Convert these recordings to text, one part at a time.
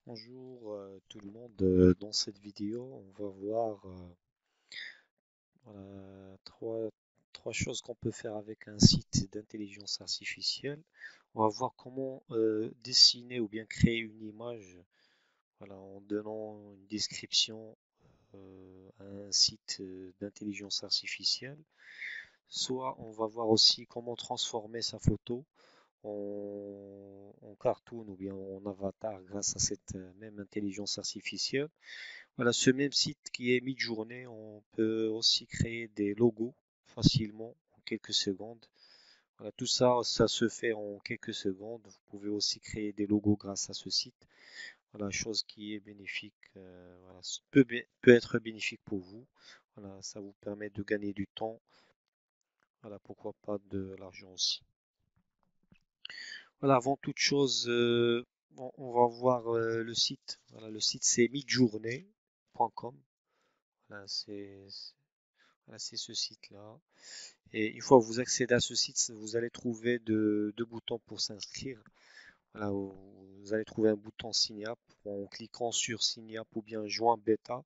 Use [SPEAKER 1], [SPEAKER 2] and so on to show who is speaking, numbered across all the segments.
[SPEAKER 1] Bonjour tout le monde. Dans cette vidéo, on va voir voilà, trois choses qu'on peut faire avec un site d'intelligence artificielle. On va voir comment dessiner ou bien créer une image voilà, en donnant une description à un site d'intelligence artificielle. Soit on va voir aussi comment transformer sa photo en cartoon ou bien en avatar grâce à cette même intelligence artificielle. Voilà, ce même site qui est Midjourney, on peut aussi créer des logos facilement en quelques secondes. Voilà, tout ça, ça se fait en quelques secondes. Vous pouvez aussi créer des logos grâce à ce site. Voilà, chose qui est bénéfique, voilà, peut être bénéfique pour vous. Voilà, ça vous permet de gagner du temps. Voilà, pourquoi pas de l'argent aussi. Voilà, avant toute chose, on va voir le site. Voilà, le site c'est midjourney.com. Voilà, voilà, c'est ce site-là. Et une fois que vous accédez à ce site, vous allez trouver deux boutons pour s'inscrire. Voilà, vous allez trouver un bouton Sign Up. En cliquant sur Sign Up ou bien Join Beta,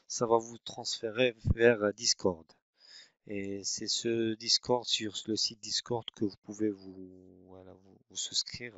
[SPEAKER 1] ça va vous transférer vers Discord. Et c'est ce Discord, sur le site Discord, que vous pouvez voilà, vous souscrire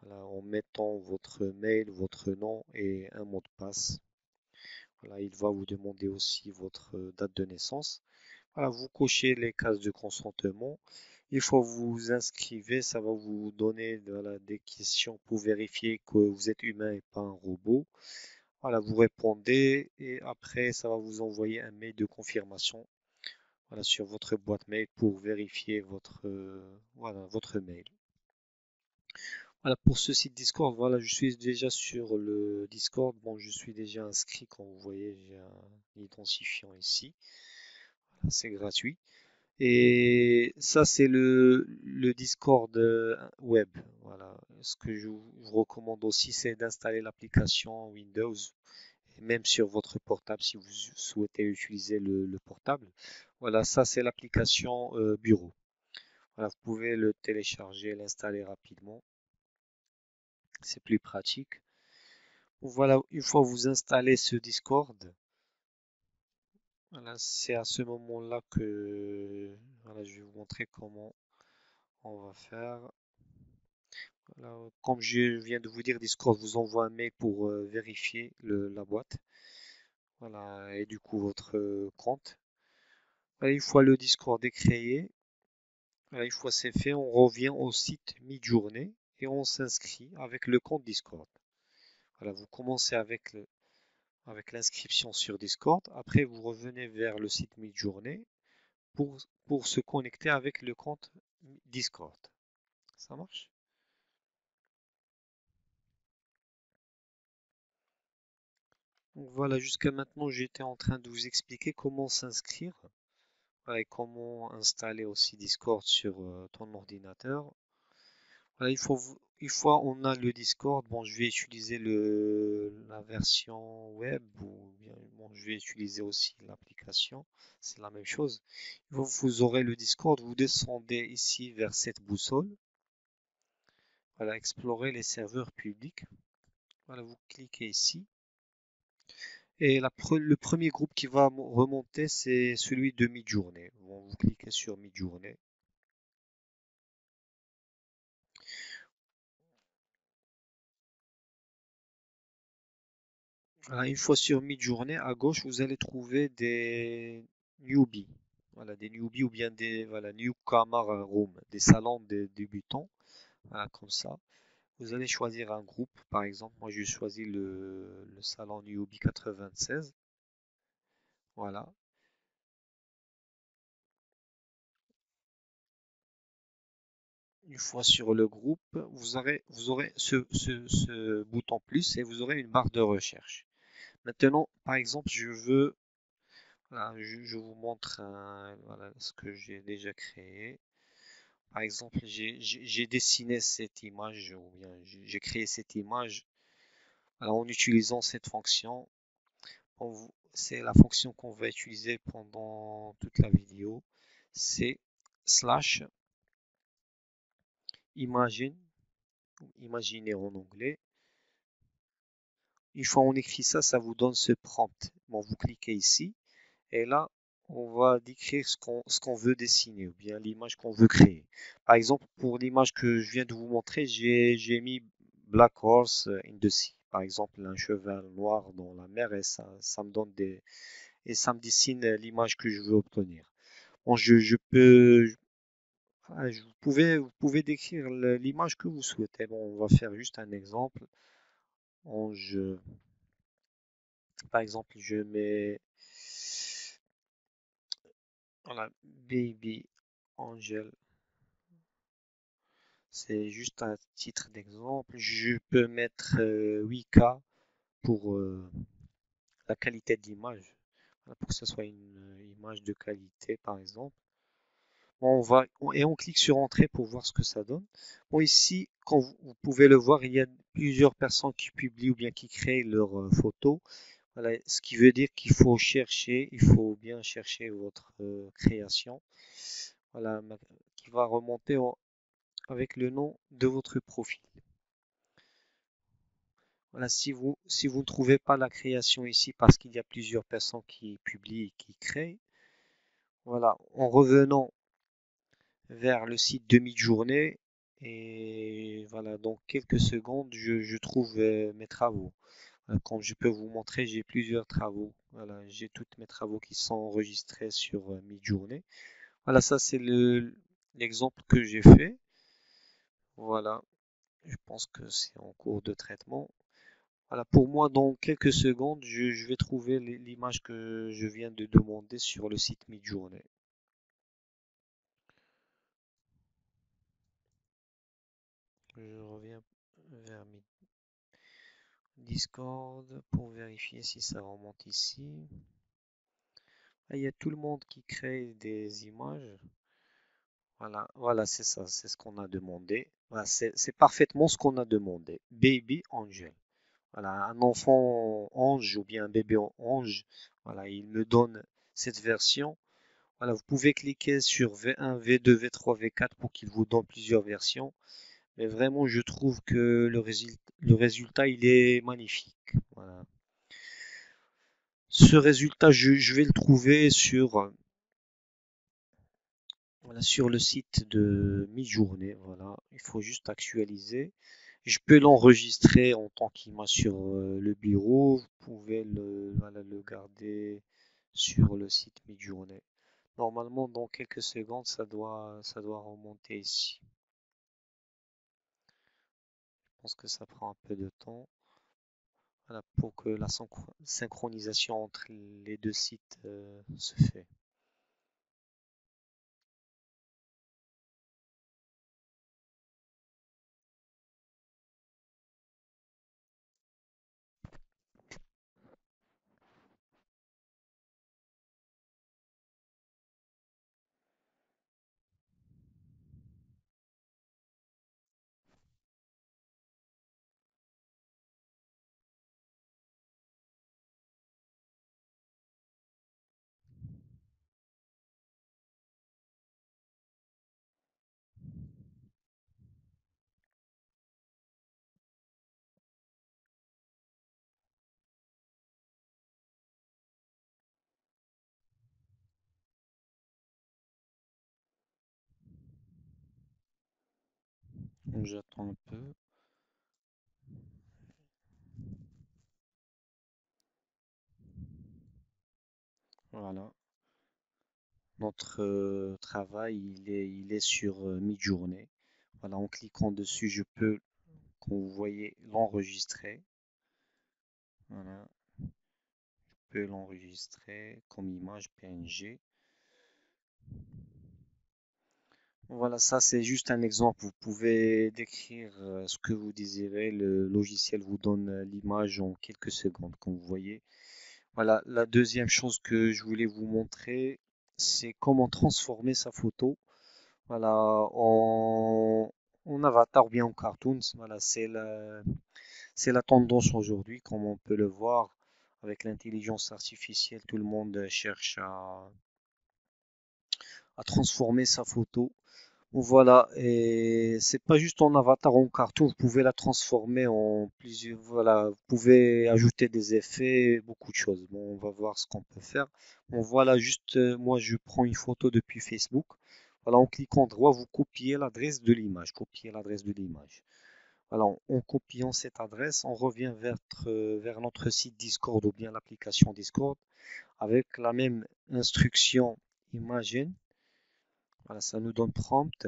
[SPEAKER 1] voilà, en mettant votre mail, votre nom et un mot de passe. Voilà, il va vous demander aussi votre date de naissance. Voilà, vous cochez les cases de consentement. Une fois que vous vous inscrivez, ça va vous donner voilà, des questions pour vérifier que vous êtes humain et pas un robot. Voilà, vous répondez et après, ça va vous envoyer un mail de confirmation voilà, sur votre boîte mail pour vérifier voilà, votre mail. Voilà, pour ce site Discord, voilà, je suis déjà sur le Discord. Bon, je suis déjà inscrit, comme vous voyez, j'ai un identifiant ici. Voilà, c'est gratuit. Et ça, c'est le Discord web. Voilà. Ce que je vous recommande aussi, c'est d'installer l'application Windows, et même sur votre portable si vous souhaitez utiliser le portable. Voilà, ça, c'est l'application bureau. Voilà, vous pouvez le télécharger, l'installer rapidement. C'est plus pratique. Voilà, une fois que vous installez ce Discord, voilà, c'est à ce moment-là que voilà, je vais vous montrer comment on va faire. Voilà, comme je viens de vous dire, Discord vous envoie un mail pour vérifier la boîte. Voilà, et du coup votre compte. Voilà, une fois le Discord est créé, voilà, une fois c'est fait, on revient au site Midjourney et on s'inscrit avec le compte Discord. Voilà, vous commencez avec l'inscription sur Discord. Après, vous revenez vers le site Midjourney pour se connecter avec le compte Discord. Ça marche? Donc voilà, jusqu'à maintenant, j'étais en train de vous expliquer comment s'inscrire et comment installer aussi Discord sur ton ordinateur. Voilà, une fois on a le Discord, bon, je vais utiliser la version web ou bien bon, je vais utiliser aussi l'application. C'est la même chose. Une fois que vous aurez le Discord, vous descendez ici vers cette boussole. Voilà, explorer les serveurs publics. Voilà, vous cliquez ici. Et le premier groupe qui va remonter, c'est celui de Midjourney. Bon, vous cliquez sur Midjourney. Voilà, une fois sur Midjourney, à gauche, vous allez trouver des newbies. Voilà, des newbies ou bien des voilà, newcomer room, des salons de débutants. Voilà, comme ça. Vous allez choisir un groupe. Par exemple, moi, je choisis le salon newbie 96. Voilà. Une fois sur le groupe, vous aurez ce bouton plus et vous aurez une barre de recherche. Maintenant, par exemple, voilà, je vous montre voilà, ce que j'ai déjà créé. Par exemple, j'ai dessiné cette image ou bien j'ai créé cette image voilà, en utilisant cette fonction. C'est la fonction qu'on va utiliser pendant toute la vidéo. C'est slash imagine, imaginer en anglais, une fois on écrit ça, ça vous donne ce prompt. Bon, vous cliquez ici et là, on va décrire ce qu'on veut dessiner ou bien l'image qu'on veut créer. Par exemple, pour l'image que je viens de vous montrer, j'ai mis Black Horse in the Sea. Par exemple, un cheval noir dans la mer et ça me donne et ça me dessine l'image que je veux obtenir. Bon, je peux, vous pouvez décrire l'image que vous souhaitez. Bon, on va faire juste un exemple. Bon, par exemple, je mets, voilà, Baby Angel. C'est juste un titre d'exemple. Je peux mettre 8K pour la qualité de l'image. Voilà, pour que ce soit une image de qualité, par exemple. Et on clique sur Entrée pour voir ce que ça donne. Bon, ici, quand vous pouvez le voir, il y a plusieurs personnes qui publient ou bien qui créent leurs photos. Voilà, ce qui veut dire il faut bien chercher votre création. Voilà, qui va remonter avec le nom de votre profil. Voilà, si vous ne trouvez pas la création ici parce qu'il y a plusieurs personnes qui publient et qui créent, voilà, en revenant vers le site de Midjourney et voilà, dans quelques secondes, je trouve mes travaux. Comme je peux vous montrer, j'ai plusieurs travaux. Voilà, j'ai tous mes travaux qui sont enregistrés sur Midjourney. Voilà, ça c'est l'exemple que j'ai fait. Voilà, je pense que c'est en cours de traitement. Voilà, pour moi, dans quelques secondes, je vais trouver l'image que je viens de demander sur le site Midjourney. Je reviens vers Discord pour vérifier si ça remonte ici. Ah, il y a tout le monde qui crée des images. Voilà, voilà, c'est ça, c'est ce qu'on a demandé. Voilà, c'est parfaitement ce qu'on a demandé. Baby Angel. Voilà, un enfant ange ou bien un bébé ange. Voilà, il me donne cette version. Voilà, vous pouvez cliquer sur V1, V2, V3, V4 pour qu'il vous donne plusieurs versions. Mais vraiment, je trouve que le résultat, il est magnifique. Voilà. Ce résultat, je vais le trouver voilà, sur le site de mi-journée. Voilà, il faut juste actualiser. Je peux l'enregistrer en tant qu'image sur le bureau. Vous pouvez voilà, le garder sur le site mi-journée. Normalement, dans quelques secondes, ça doit remonter ici. Je pense que ça prend un peu de temps. Voilà, pour que la synchronisation entre les deux sites se fait. Donc j'attends un peu. Voilà. Notre travail, il est sur mi-journée. Voilà, en cliquant dessus, comme vous voyez, l'enregistrer. Voilà, je peux l'enregistrer comme image PNG. Voilà, ça c'est juste un exemple. Vous pouvez décrire ce que vous désirez. Le logiciel vous donne l'image en quelques secondes, comme vous voyez. Voilà, la deuxième chose que je voulais vous montrer, c'est comment transformer sa photo. Voilà, en avatar ou bien en cartoons. Voilà, c'est la tendance aujourd'hui, comme on peut le voir avec l'intelligence artificielle. Tout le monde cherche à transformer sa photo. Voilà, et c'est pas juste en avatar ou en cartoon, vous pouvez la transformer en plusieurs, voilà, vous pouvez ajouter des effets, beaucoup de choses. Bon, on va voir ce qu'on peut faire. Bon, voilà, juste, moi je prends une photo depuis Facebook. Voilà, en cliquant droit, vous copiez l'adresse de l'image, copiez l'adresse de l'image. Voilà, en copiant cette adresse, on revient vers notre site Discord ou bien l'application Discord avec la même instruction Imagine. Voilà, ça nous donne prompt.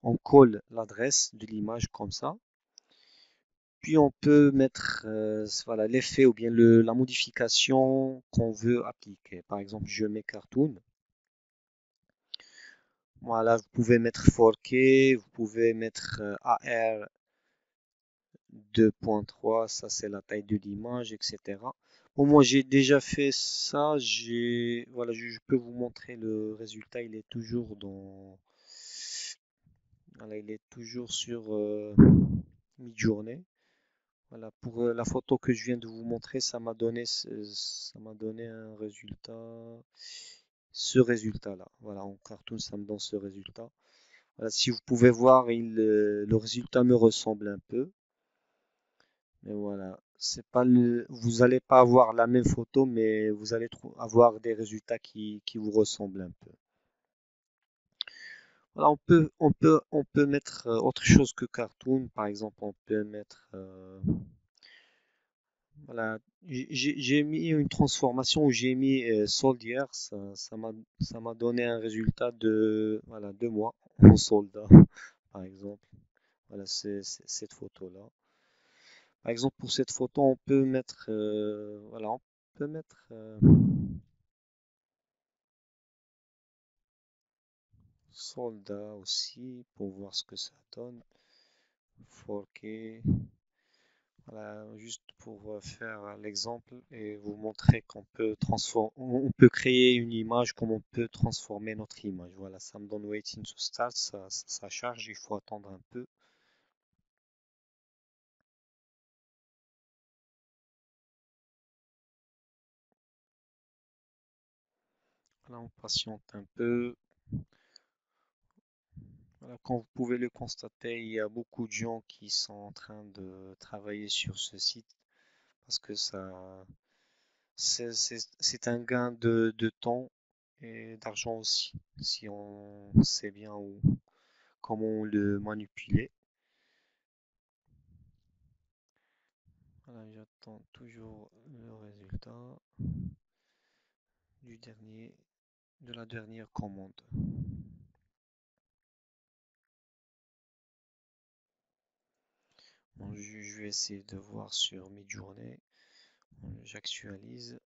[SPEAKER 1] On colle l'adresse de l'image comme ça. Puis on peut mettre voilà, l'effet ou bien la modification qu'on veut appliquer. Par exemple, je mets cartoon. Voilà, vous pouvez mettre 4K, vous pouvez mettre AR 2.3, ça c'est la taille de l'image, etc. Bon, moi j'ai déjà fait ça, voilà, je peux vous montrer le résultat, il est toujours voilà, il est toujours sur Midjourney. Voilà, pour la photo que je viens de vous montrer, ça m'a donné un résultat, ce résultat-là. Voilà, en cartoon, ça me donne ce résultat. Voilà, si vous pouvez voir, le résultat me ressemble un peu. Mais voilà, c'est pas vous allez pas avoir la même photo, mais vous allez avoir des résultats qui vous ressemblent un peu. Voilà, on peut mettre autre chose que cartoon. Par exemple, on peut mettre, voilà, j'ai mis une transformation où j'ai mis soldier. Ça m'a donné un résultat de, voilà, 2 mois en soldat, par exemple. Voilà, c'est cette photo-là. Par exemple, pour cette photo, on peut mettre, voilà, on peut mettre soldat aussi pour voir ce que ça donne. 4K. Voilà, juste pour faire l'exemple et vous montrer qu'on peut on peut créer une image comme on peut transformer notre image. Voilà, ça me donne waiting to start, ça charge, il faut attendre un peu. Voilà, on patiente un peu. Voilà, comme vous pouvez le constater, il y a beaucoup de gens qui sont en train de travailler sur ce site parce que c'est un gain de temps et d'argent aussi, si on sait bien comment le manipuler. Voilà, j'attends toujours le résultat du dernier, de la dernière commande. Bon, je vais essayer de voir sur Midjourney. J'actualise.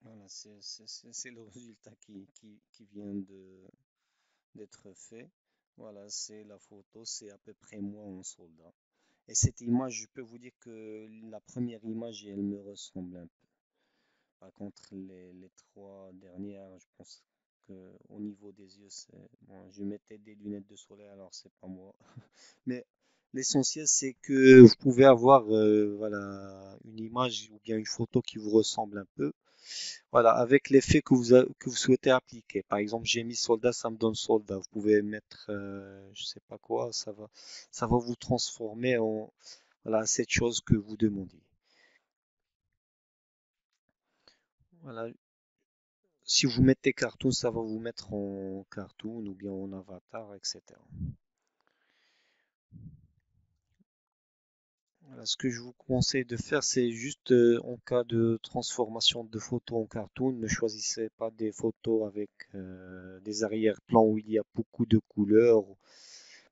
[SPEAKER 1] Voilà, c'est le résultat qui vient d'être fait. Voilà, c'est la photo, c'est à peu près moi en soldat. Et cette image, je peux vous dire que la première image, elle me ressemble un peu. Par contre, les trois dernières, je pense que au niveau des yeux, c'est bon, je mettais des lunettes de soleil, alors c'est pas moi. Mais l'essentiel, c'est que vous pouvez avoir voilà, une image ou bien une photo qui vous ressemble un peu. Voilà, avec l'effet que vous souhaitez appliquer. Par exemple, j'ai mis soldat, ça me donne soldat. Vous pouvez mettre, je sais pas quoi, ça va vous transformer en voilà, cette chose que vous demandez. Voilà, si vous mettez cartoon, ça va vous mettre en cartoon ou bien en avatar, etc. Voilà, ce que je vous conseille de faire, c'est juste en cas de transformation de photos en cartoon, ne choisissez pas des photos avec des arrière-plans où il y a beaucoup de couleurs,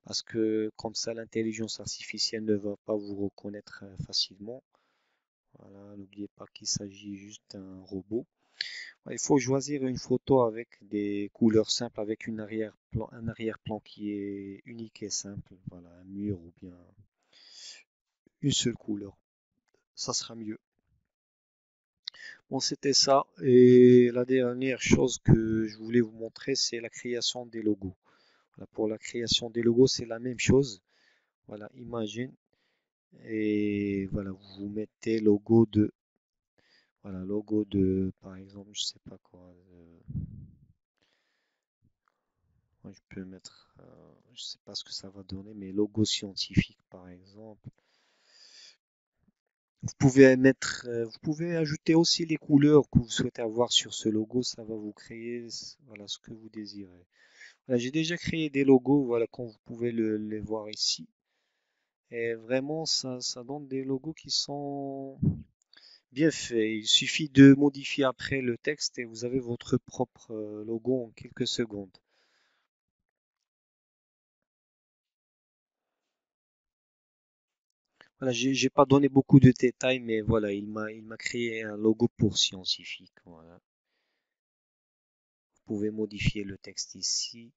[SPEAKER 1] parce que comme ça, l'intelligence artificielle ne va pas vous reconnaître facilement. Voilà, n'oubliez pas qu'il s'agit juste d'un robot. Il faut choisir une photo avec des couleurs simples, avec un arrière-plan qui est unique et simple. Voilà, un mur ou bien une seule couleur. Ça sera mieux. Bon, c'était ça. Et la dernière chose que je voulais vous montrer, c'est la création des logos. Voilà, pour la création des logos, c'est la même chose. Voilà, imagine. Et voilà, vous mettez logo de, par exemple, je sais pas quoi. Moi, je peux mettre, je sais pas ce que ça va donner, mais logo scientifique, par exemple. Vous pouvez ajouter aussi les couleurs que vous souhaitez avoir sur ce logo. Ça va vous créer, voilà, ce que vous désirez. Voilà, j'ai déjà créé des logos, voilà, comme vous pouvez les voir ici. Et vraiment, ça donne des logos qui sont bien faits. Il suffit de modifier après le texte et vous avez votre propre logo en quelques secondes. Voilà, j'ai pas donné beaucoup de détails, mais voilà, il m'a créé un logo pour scientifique. Voilà. Vous pouvez modifier le texte ici.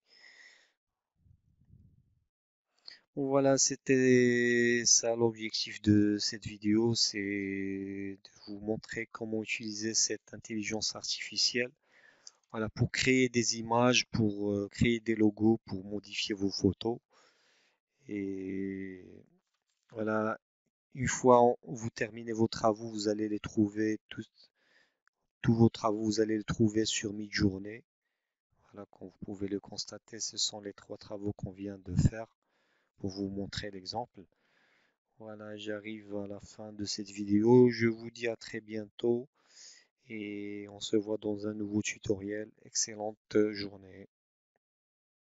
[SPEAKER 1] Bon, voilà, c'était ça l'objectif de cette vidéo, c'est de vous montrer comment utiliser cette intelligence artificielle. Voilà, pour créer des images, pour créer des logos, pour modifier vos photos. Et voilà, une fois vous terminez vos travaux, vous allez les trouver, tous vos travaux, vous allez les trouver sur Midjourney. Voilà, comme vous pouvez le constater, ce sont les trois travaux qu'on vient de faire pour vous montrer l'exemple. Voilà, j'arrive à la fin de cette vidéo. Je vous dis à très bientôt et on se voit dans un nouveau tutoriel. Excellente journée.